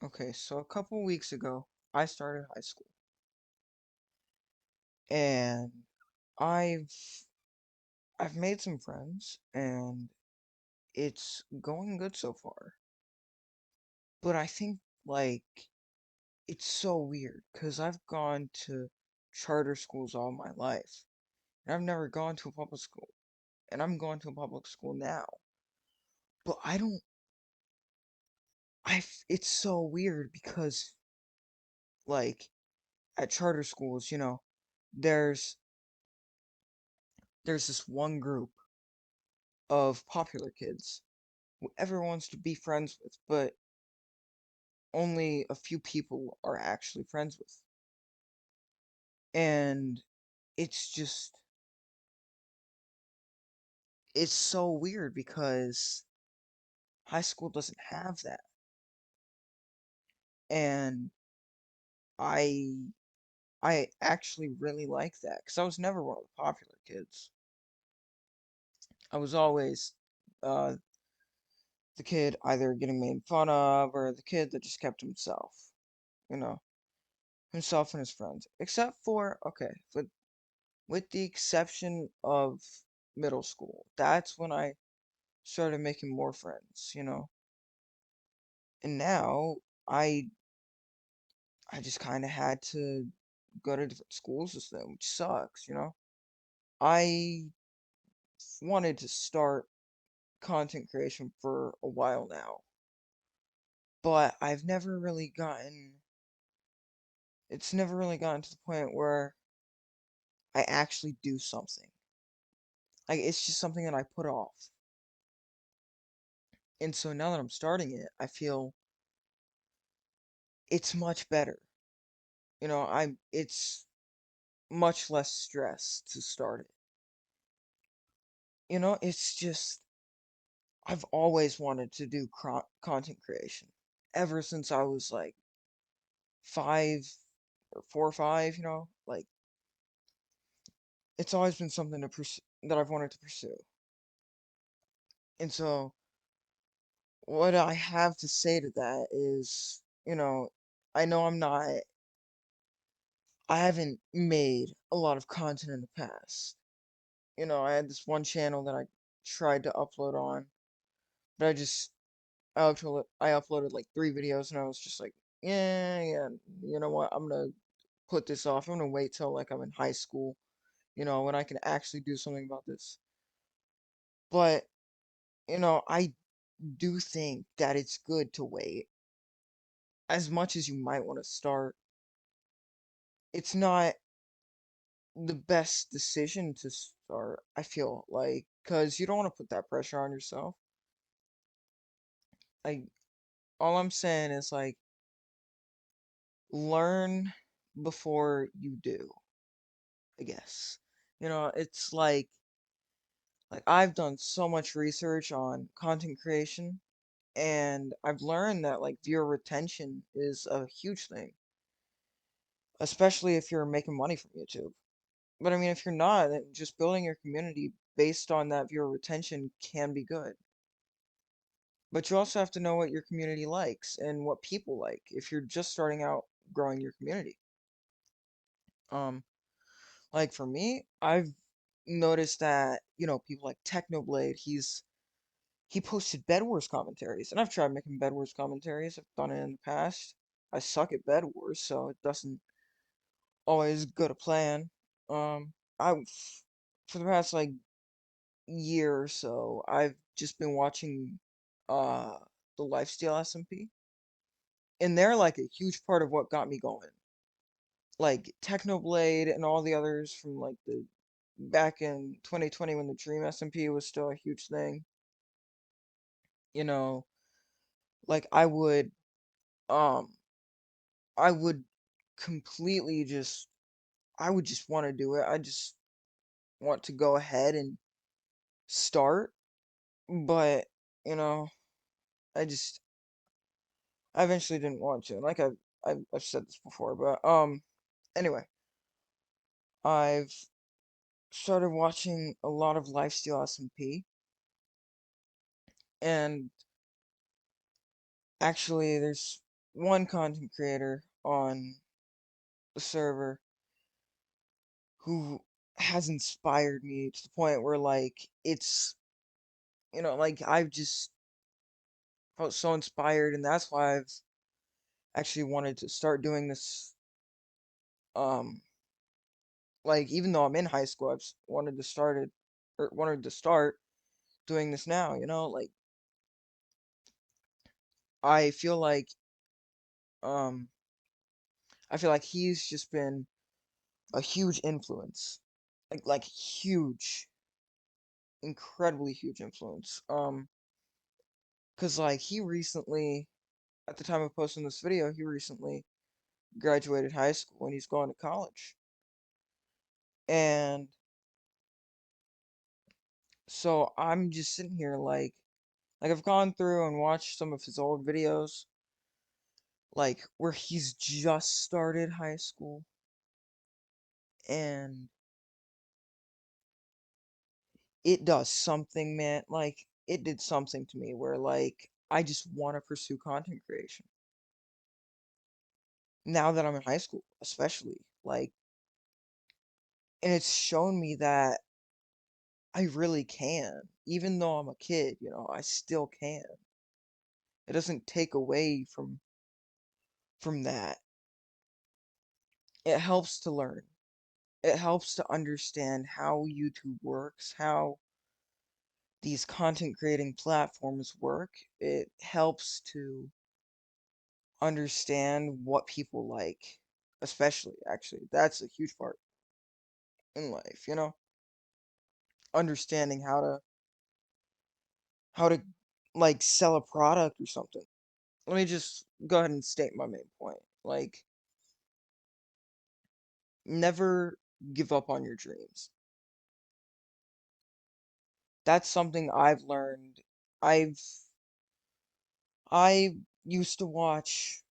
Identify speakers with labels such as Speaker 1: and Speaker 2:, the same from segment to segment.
Speaker 1: Okay, so a couple weeks ago, I started high school, and I've I've made some friends, and it's going good so far. But I think it's so weird because I've gone to charter schools all my life, and I've never gone to a public school, and I'm going to a public school now. But I don't it's so weird because like at charter schools, there's there's this one group of popular kids who everyone wants to be friends with, but only a few people are actually friends with. And it's just, it's so weird because high school doesn't have that. And I, I actually really like that because I was never one of the popular kids. I was always uh, the kid either getting made fun of or the kid that just kept himself, you know, himself and his friends. Except for, okay, with the exception of middle school. That's when I started making more friends. And now I I just kind of had to go to different schools with them, which sucks. I wanted to start content creation for a while now, but it's never really gotten to the point where I actually do something. Like it's just something that I put off. And so now that I'm starting it, I feel it's much better. It's much less stress to start it. It's just I've always wanted to do content creation ever since I was like 5 or 4 or 5. Like it's always been something to pursue that I've wanted to pursue. And so what I have to say to that is, I know I haven't made a lot of content in the past. I had this one channel that I tried to upload on, but I uploaded like 3 videos and I was just like, yeah, yeah, you know what? I'm gonna put this off. I'm gonna wait till like I'm in high school, when I can actually do something about this. But, I do think that it's good to wait. As much as you might want to start, it's not the best decision to start, I feel like, because you don't want to put that pressure on yourself. Like, all I'm saying is like, learn before you do, I guess. It's like I've done so much research on content creation and I've learned that like viewer retention is a huge thing, especially if you're making money from YouTube. But I mean, if you're not, then just building your community based on that viewer retention can be good. But you also have to know what your community likes and what people like if you're just starting out growing your community. Um, like for me, I've noticed that, people like Technoblade, he posted Bed Wars commentaries, and I've tried making Bed Wars commentaries. I've done it in the past. I suck at Bed Wars, so it doesn't always go to plan. I for the past like year or so, I've just been watching uh the Lifesteal SMP, and they're like a huge part of what got me going. Like Technoblade and all the others from like the back in 2020 when the Dream SMP was still a huge thing. You know, like um I would completely just I would just want to do it. I just want to go ahead and start, but you know, I just I eventually didn't want to. Like I've said this before, but anyway, I've started watching a lot of Lifesteal SMP, and actually, one content creator on the server who has inspired me to the point where like like I've just felt so inspired, and that's why I've actually wanted to start doing this. um like, even though I'm in high school, wanted to start doing this now, like I feel like um I feel like he's just been a huge influence. Like huge, incredibly huge influence. 'Cause like he recently, at the time of posting this video, he recently graduated high school and he's going to college. And so I'm just sitting here like I've gone through and watched some of his old videos, like where he's just started high school, and it does something, man. Like it did something to me where like I just want to pursue content creation now that I'm in high school, especially. Like, and it's shown me that I really can. Even though I'm a kid, I still can. It doesn't take away from that. It helps to learn. It helps to understand how YouTube works, how these content creating platforms work. It helps to understand what people like, especially, actually. That's a huge part in life, understanding how to like sell a product or something. Let me just go ahead and state my main point. Like, never give up on your dreams. That's something I've learned. I've I used to watch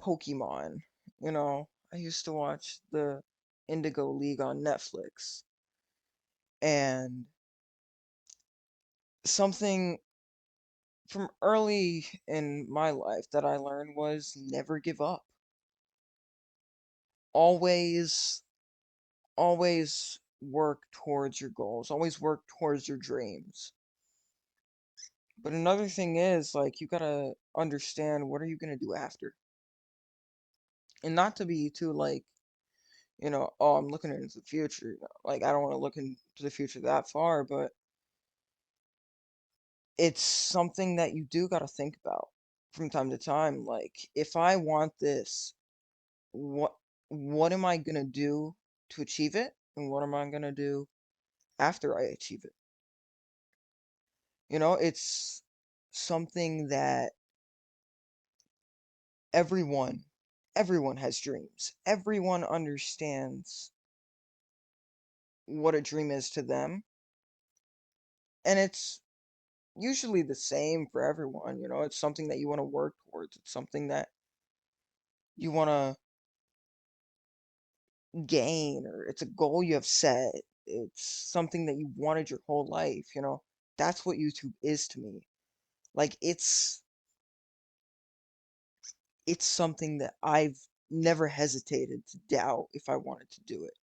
Speaker 1: Pokemon, I used to watch the Indigo League on Netflix. And something from early in my life that I learned was never give up. Always, always work towards your goals. Always work towards your dreams. But another thing is, like, you gotta understand what are you gonna do after. And not to be too, like, oh, I'm looking into the future. Like, I don't want to look into the future that far, but it's something that you do gotta think about from time to time. Like, if I want this, what what am I gonna do to achieve it? And what am I gonna do after I achieve it? It's something that everyone everyone has dreams. Everyone understands what a dream is to them, and it's usually the same for everyone. It's something that you want to work towards. It's something that you want to gain, or it's a goal you have set. It's something that you wanted your whole life. That's what YouTube is to me. Like, it's something that I've never hesitated to doubt if I wanted to do it.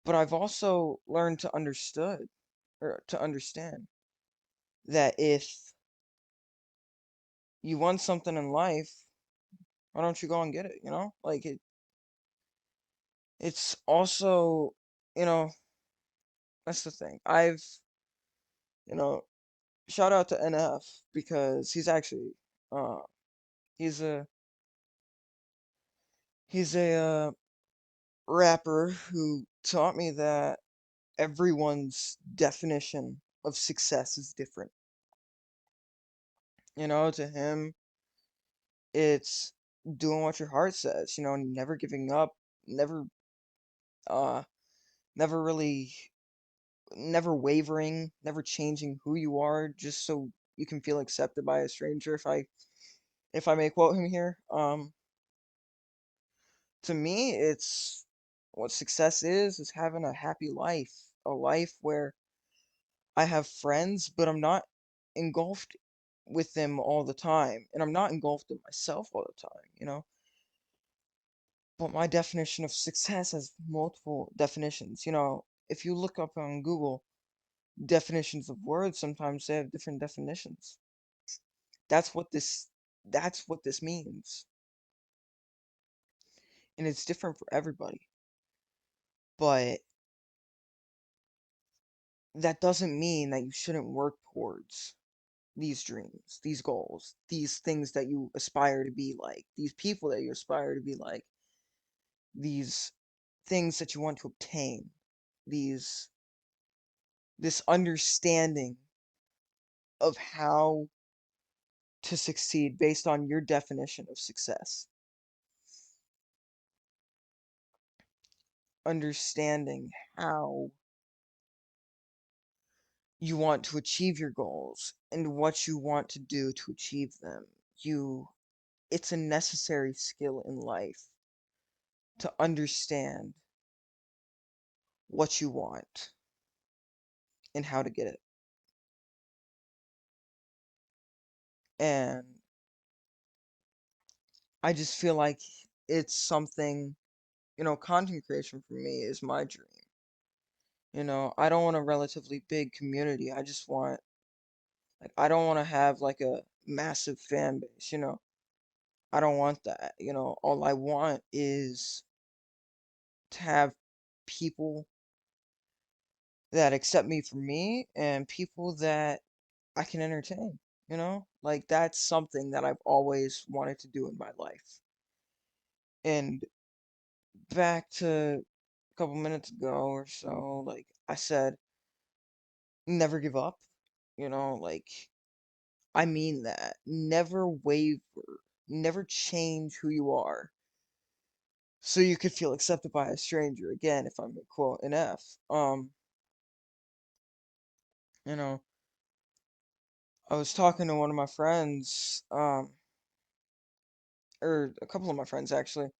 Speaker 1: But I've also learned to understand that if you want something in life, why don't you go and get it? Like, it's also, you know, that's the thing. You know, shout out to NF, because uh he's a he's a rapper who taught me that everyone's definition of success is different. To him, it's doing what your heart says, never giving up, never uh never really never wavering, never changing who you are just so you can feel accepted by a stranger, if I may quote him here. To me, it's what success is having a happy life, a life where I have friends, but I'm not engulfed with them all the time, and I'm not engulfed in myself all the time, but my definition of success has multiple definitions. If you look up on Google definitions of words, sometimes they have different definitions. That's what this that's what this means. And it's different for everybody. But that doesn't mean that you shouldn't work towards these dreams, these goals, these things that you aspire to be like, these people that you aspire to be like, these things that you want to obtain, these this understanding of how to succeed based on your definition of success. Understanding how you want to achieve your goals and what you want to do to achieve them. You It's a necessary skill in life to understand what you want and how to get it. And I just feel like it's something, content creation for me is my dream. I don't want a relatively big community. I just want, like, I don't want to have like a massive fan base. I don't want that. All I want is to have people that accept me for me and people that I can entertain. Like that's something that I've always wanted to do in my life. And back to a couple minutes ago or so, like I said, never give up. Like I mean that. Never waver. Never change who you are so you could feel accepted by a stranger. Again, if I'm gonna quote an F. You know, I was talking to one of my friends, or a couple of my friends actually,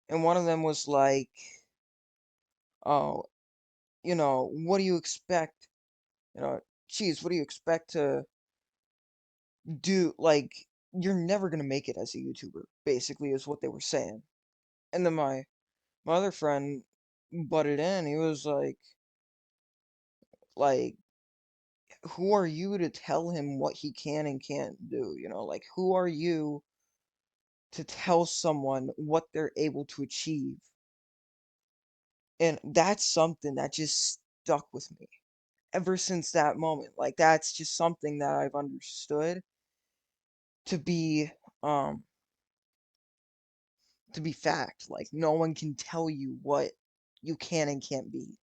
Speaker 1: and one of them was like, "Oh, what do you expect? You know, geez, what do you expect to do? Like, you're never gonna make it as a YouTuber." Basically, is what they were saying. And then my other friend butted in. He was like, who are you to tell him what he can and can't do? Like, who are you to tell someone what they're able to achieve? And that's something that just stuck with me ever since that moment. Like, that's just something that I've understood to be, um, to be fact. Like, no one can tell you what you can and can't be.